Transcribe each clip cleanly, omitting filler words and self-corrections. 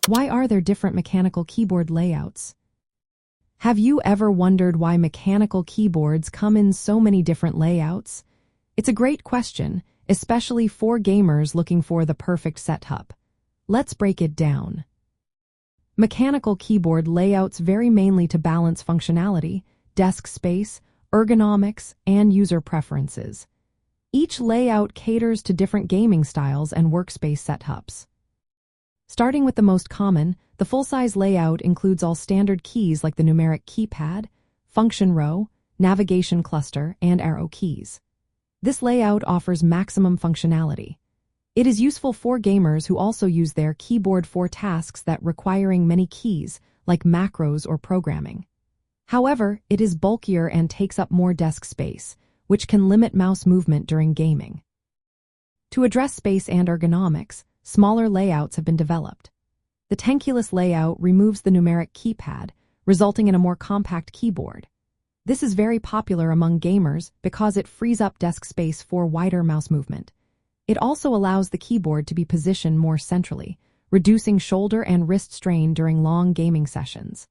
Why are there different mechanical keyboard layouts? Have you ever wondered why mechanical keyboards come in so many different layouts? It's a great question, especially for gamers looking for the perfect setup. Let's break it down. Mechanical keyboard layouts vary mainly to balance functionality, desk space, ergonomics, and user preferences. Each layout caters to different gaming styles and workspace setups. Starting with the most common, the full-size layout includes all standard keys like the numeric keypad, function row, navigation cluster, and arrow keys. This layout offers maximum functionality. It is useful for gamers who also use their keyboard for tasks that requiring many keys, like macros or programming. However, it is bulkier and takes up more desk space, which can limit mouse movement during gaming. To address space and ergonomics, smaller layouts have been developed. The Tenkeyless layout removes the numeric keypad, resulting in a more compact keyboard. This is very popular among gamers because it frees up desk space for wider mouse movement. It also allows the keyboard to be positioned more centrally, reducing shoulder and wrist strain during long gaming sessions.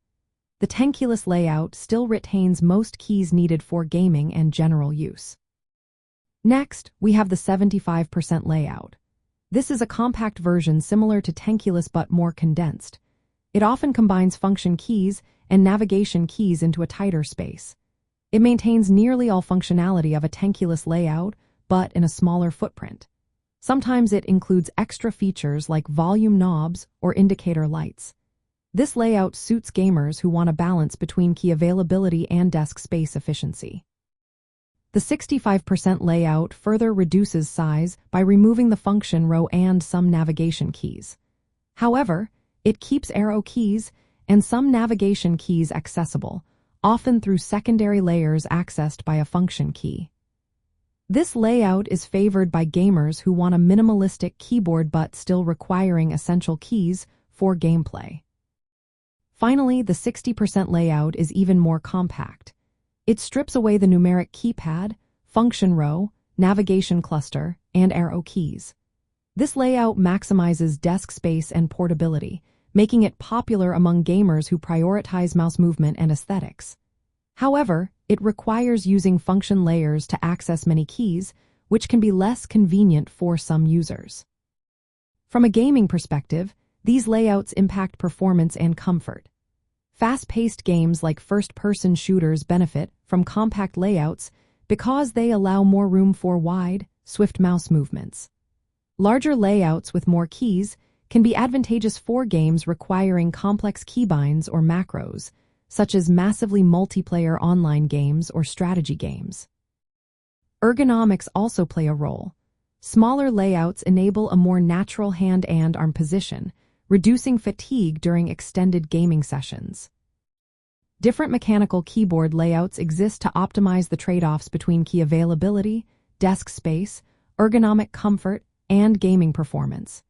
The Tenkeyless layout still retains most keys needed for gaming and general use. Next, we have the 75% layout. This is a compact version similar to Tenkeyless but more condensed. It often combines function keys and navigation keys into a tighter space. It maintains nearly all functionality of a Tenkeyless layout, but in a smaller footprint. Sometimes it includes extra features like volume knobs or indicator lights. This layout suits gamers who want a balance between key availability and desk space efficiency. The 65% layout further reduces size by removing the function row and some navigation keys. However, it keeps arrow keys and some navigation keys accessible, often through secondary layers accessed by a function key. This layout is favored by gamers who want a minimalistic keyboard but still requiring essential keys for gameplay. Finally, the 60% layout is even more compact. It strips away the numeric keypad, function row, navigation cluster, and arrow keys. This layout maximizes desk space and portability, making it popular among gamers who prioritize mouse movement and aesthetics. However, it requires using function layers to access many keys, which can be less convenient for some users. From a gaming perspective, these layouts impact performance and comfort. Fast-paced games like first-person shooters benefit from compact layouts because they allow more room for wide, swift mouse movements. Larger layouts with more keys can be advantageous for games requiring complex keybinds or macros, such as massively multiplayer online games or strategy games. Ergonomics also play a role. Smaller layouts enable a more natural hand and arm position, reducing fatigue during extended gaming sessions. Different mechanical keyboard layouts exist to optimize the trade-offs between key availability, desk space, ergonomic comfort, and gaming performance.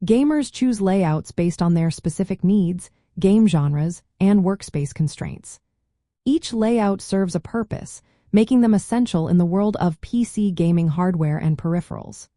Gamers choose layouts based on their specific needs, game genres, and workspace constraints. Each layout serves a purpose, making them essential in the world of PC gaming hardware and peripherals.